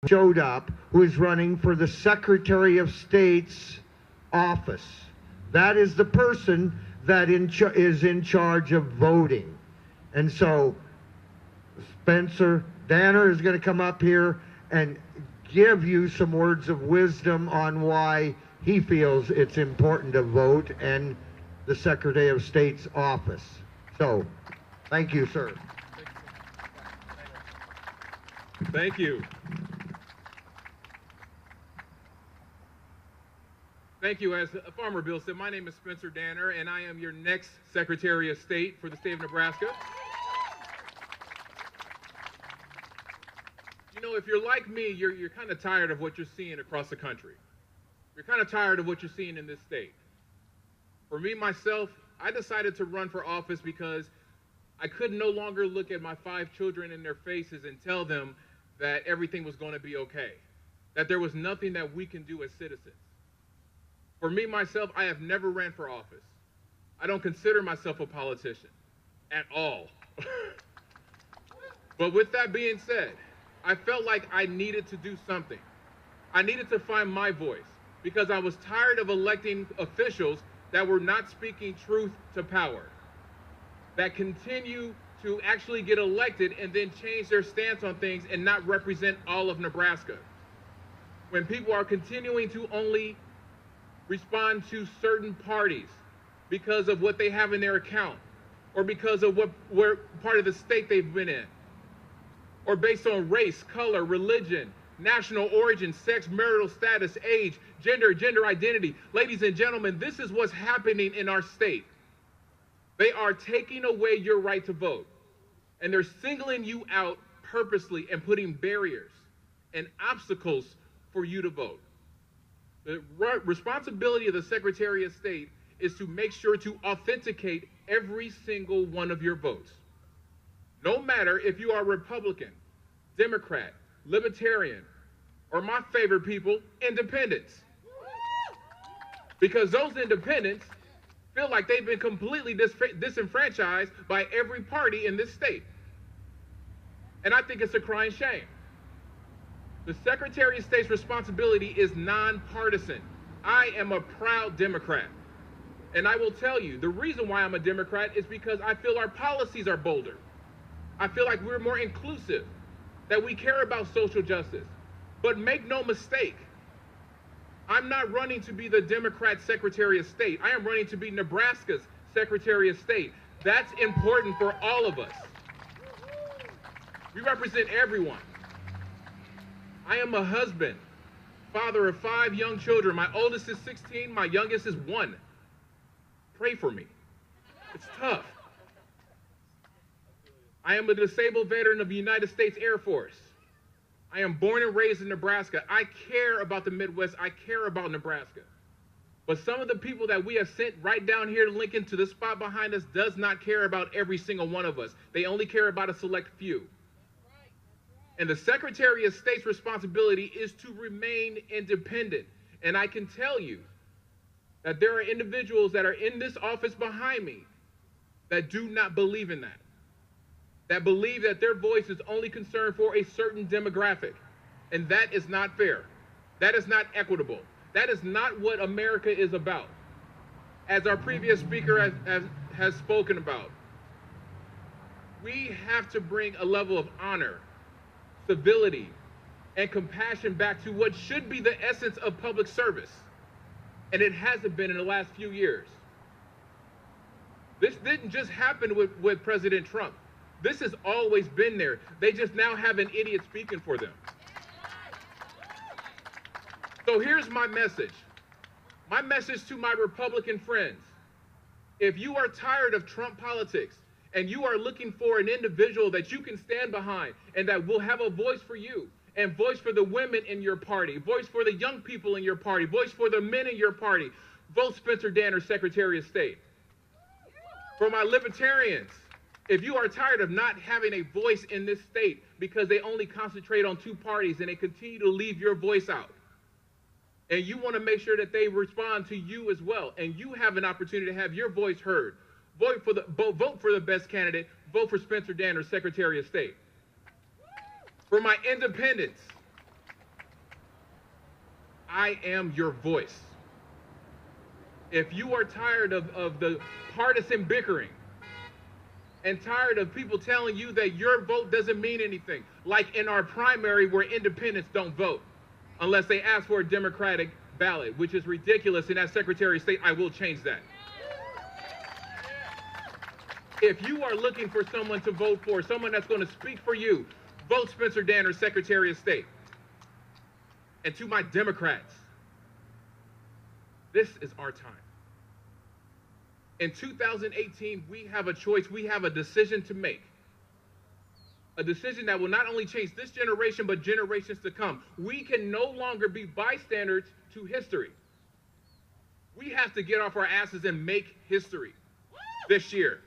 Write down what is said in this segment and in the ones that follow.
showed up who is running for the Secretary of State's office. That is the person that is in charge of voting. And so Spencer Danner is going to come up here and give you some words of wisdom on why he feels it's important to vote and the Secretary of State's office. So, thank you, sir. Thank you. Thank you. As Farmer Bill said, my name is Spencer Danner, and I am your next Secretary of State for the state of Nebraska. You know, if you're like me, you're kind of tired of what you're seeing across the country. You're kind of tired of what you're seeing in this state. For me, myself, I decided to run for office because I could no longer look at my 5 children in their faces and tell them that everything was going to be okay, that there was nothing that we can do as citizens. For me, myself, I have never ran for office. I don't consider myself a politician at all. But with that being said, I felt like I needed to do something. I needed to find my voice because I was tired of electing officials that were not speaking truth to power, that continue to actually get elected and then change their stance on things and not represent all of Nebraska. When people are continuing to only respond to certain parties because of what they have in their account, or because of where part of the state they've been in, or based on race, color, religion, national origin, sex, marital status, age, gender identity. Ladies and gentlemen, this is what's happening in our state. They are taking away your right to vote, and they're singling you out purposely and putting barriers and obstacles for you to vote. The responsibility of the Secretary of State is to make sure to authenticate every single one of your votes. No matter if you are Republican, Democrat, Libertarian, or my favorite people, independents. Because those independents feel like they've been completely disenfranchised by every party in this state. And I think it's a crying shame. The Secretary of State's responsibility is nonpartisan. I am a proud Democrat. And I will tell you, the reason why I'm a Democrat is because I feel our policies are bolder. I feel like we're more inclusive, that we care about social justice. But make no mistake, I'm not running to be the Democrat Secretary of State. I am running to be Nebraska's Secretary of State. That's important for all of us. We represent everyone. I am a husband, father of 5 young children. My oldest is 16, my youngest is 1. Pray for me. It's tough. I am a disabled veteran of the United States Air Force. I am born and raised in Nebraska. I care about the Midwest. I care about Nebraska. But some of the people that we have sent right down here to Lincoln to the spot behind us does not care about every single one of us. They only care about a select few. And the Secretary of State's responsibility is to remain independent. And I can tell you that there are individuals that are in this office behind me that do not believe in that. That believe that their voice is only concerned for a certain demographic. And that is not fair. That is not equitable. That is not what America is about. As our previous speaker has spoken about, we have to bring a level of honor, civility, and compassion back to what should be the essence of public service. And it hasn't been in the last few years. This didn't just happen with President Trump. This has always been there. They just now have an idiot speaking for them. So here's my message. My message to my Republican friends. If you are tired of Trump politics and you are looking for an individual that you can stand behind and that will have a voice for you and voice for the women in your party, voice for the young people in your party, voice for the men in your party, vote Spencer Danner, Secretary of State. For my libertarians, if you are tired of not having a voice in this state because they only concentrate on 2 parties and they continue to leave your voice out, and you want to make sure that they respond to you as well, and you have an opportunity to have your voice heard, vote for the best candidate, vote for Spencer Danner, Secretary of State. For my independents, I am your voice. If you are tired of the partisan bickering and tired of people telling you that your vote doesn't mean anything, like in our primary where independents don't vote unless they ask for a Democratic ballot, which is ridiculous, and as Secretary of State, I will change that. If you are looking for someone to vote for, someone that's going to speak for you, vote Spencer Danner, Secretary of State. And to my Democrats, this is our time. In 2018, we have a choice, we have a decision to make. A decision that will not only change this generation, but generations to come. We can no longer be bystanders to history. We have to get off our asses and make history this year.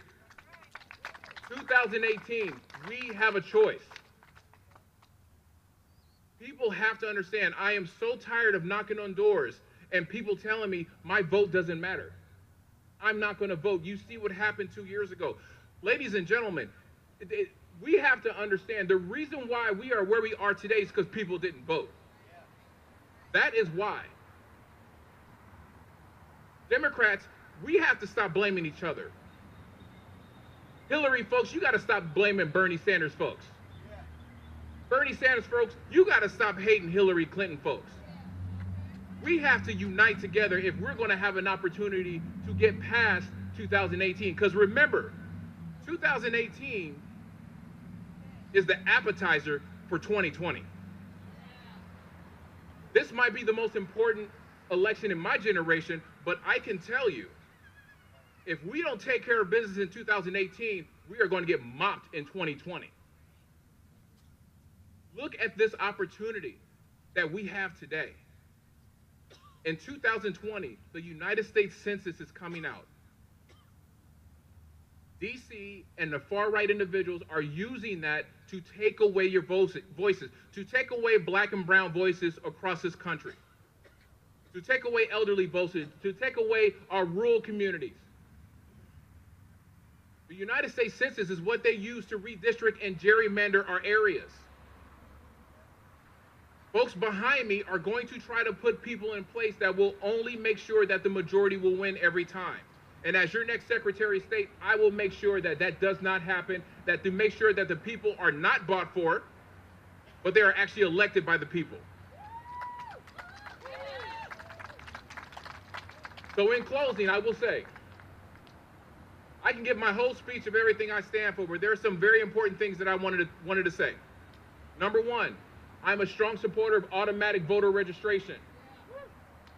2018, we have a choice. People have to understand, I am so tired of knocking on doors and people telling me my vote doesn't matter. I'm not going to vote. You see what happened 2 years ago. Ladies and gentlemen, we have to understand the reason why we are where we are today is because people didn't vote. That is why. Democrats, we have to stop blaming each other. Hillary, folks, you got to stop blaming Bernie Sanders, folks. Bernie Sanders, folks, you got to stop hating Hillary Clinton, folks. We have to unite together if we're going to have an opportunity to get past 2018. Because remember, 2018 is the appetizer for 2020. This might be the most important election in my generation, but I can tell you, if we don't take care of business in 2018, we are going to get mopped in 2020. Look at this opportunity that we have today. In 2020, the United States Census is coming out. DC and the far-right individuals are using that to take away your voices, to take away black and brown voices across this country, to take away elderly voices, to take away our rural communities. The United States Census is what they use to redistrict and gerrymander our areas. Folks behind me are going to try to put people in place that will only make sure that the majority will win every time. And as your next Secretary of State, I will make sure that that does not happen, that to make sure that the people are not bought for, but they are actually elected by the people. So in closing, I will say, I can give my whole speech of everything I stand for, but there are some very important things that I wanted to say. Number one, I'm a strong supporter of automatic voter registration.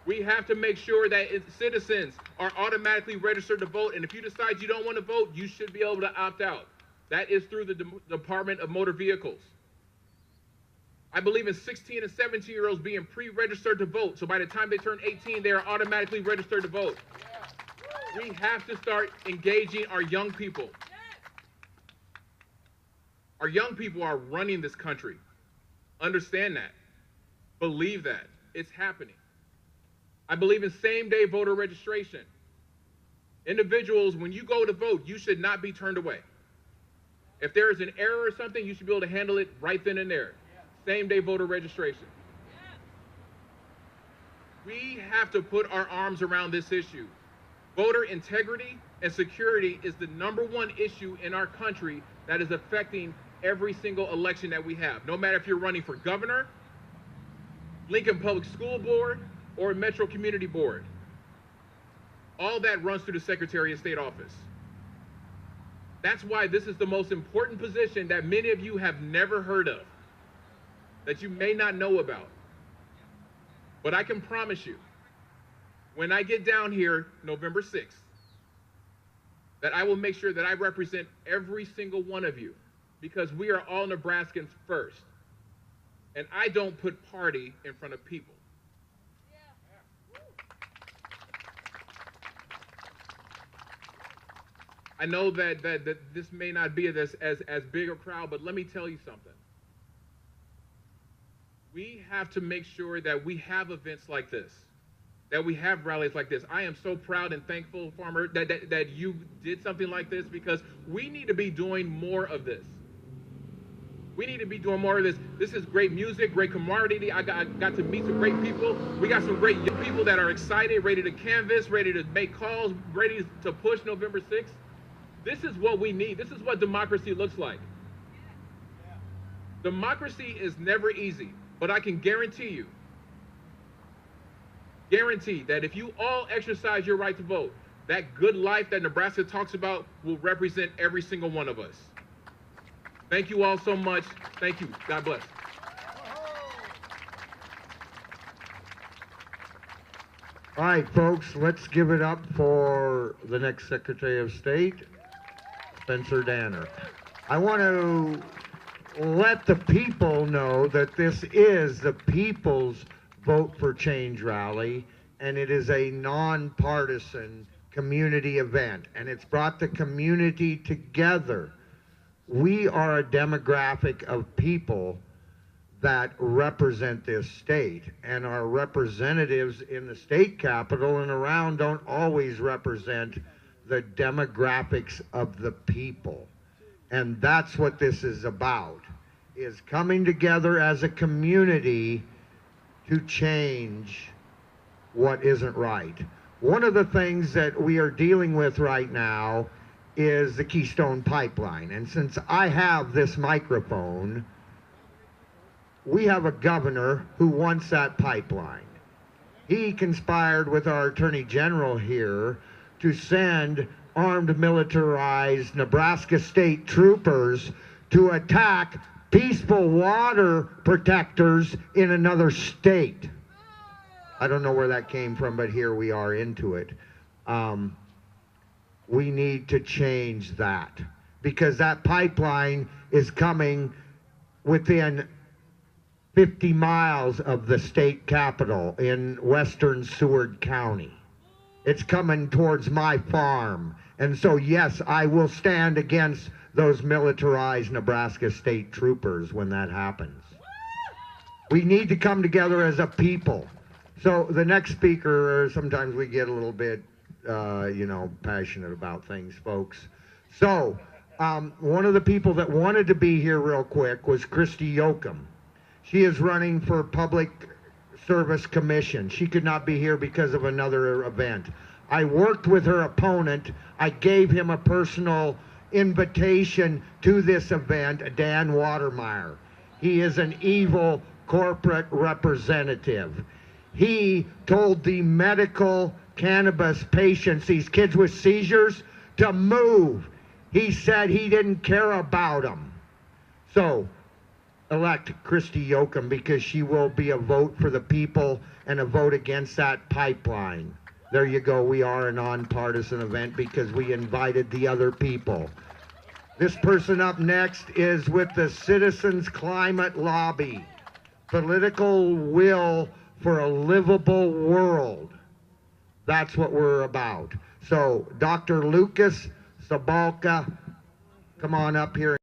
We have to make sure that citizens are automatically registered to vote, and if you decide you don't want to vote, you should be able to opt out. That is through the Department of Motor Vehicles. I believe in 16 and 17-year-olds being pre-registered to vote, so by the time they turn 18, they are automatically registered to vote. We have to start engaging our young people. Our young people are running this country. Understand that. Believe that. It's happening. I believe in same-day voter registration. Individuals, when you go to vote, you should not be turned away. If there is an error or something, you should be able to handle it right then and there. Same-day voter registration. We have to put our arms around this issue. Voter integrity and security is the #1 issue in our country that is affecting every single election that we have. No matter if you're running for governor, Lincoln Public School Board, or Metro Community Board. All that runs through the Secretary of State office. That's why this is the most important position that many of you have never heard of, that you may not know about. But I can promise you, when I get down here November 6th, that I will make sure that I represent every single one of you, because we are all Nebraskans first. And I don't put party in front of people. I know that this may not be as big a crowd, but let me tell you something. We have to make sure that we have events like this, that we have rallies like this. I am so proud and thankful, Farmer, that you did something like this, because we need to be doing more of this. We need to be doing more of this. This is great music, great camaraderie. I got to meet some great people. We got some great young people that are excited, ready to canvas, ready to make calls, ready to push November 6th. This is what we need. This is what democracy looks like. Democracy is never easy, but I can guarantee that if you all exercise your right to vote, that good life that Nebraska talks about will represent every single one of us. Thank you all so much. Thank you. God bless. All right, folks, let's give it up for the next Secretary of State, Spencer Danner. I want to let the people know that this is the People's Vote for Change rally, and it is a nonpartisan community event, and it's brought the community together. We are a demographic of people that represent this state, and our representatives in the state capitol and around don't always represent the demographics of the people. And that's what this is about, is coming together as a community to change what isn't right. One of the things that we are dealing with right now is the Keystone Pipeline. And since I have this microphone, we have a governor who wants that pipeline. He conspired with our Attorney General here to send armed militarized Nebraska State troopers to attack peaceful water protectors in another state. I don't know where that came from, but here we are into it. We need to change that, because that pipeline is coming within 50 miles of the state capitol in western Seward County. It's coming towards my farm. And so, yes, I will stand against those militarized Nebraska State troopers when that happens. We need to come together as a people. So the next speaker, sometimes we get a little bit passionate about things, folks. So one of the people that wanted to be here real quick was Christy Yoakum. She is running for Public Service Commission. She could not be here because of another event. I worked with her opponent. I gave him a personal invitation to this event, Dan Watermeyer. He is an evil corporate representative. He told the medical cannabis patients, these kids with seizures, to move. He said he didn't care about them. So elect Christy Yoakum, because she will be a vote for the people and a vote against that pipeline. There you go. We are a nonpartisan event because we invited the other people. This person up next is with the Citizens Climate Lobby. Political will for a livable world. That's what we're about. So, Dr. Lucas Sabalka, come on up here.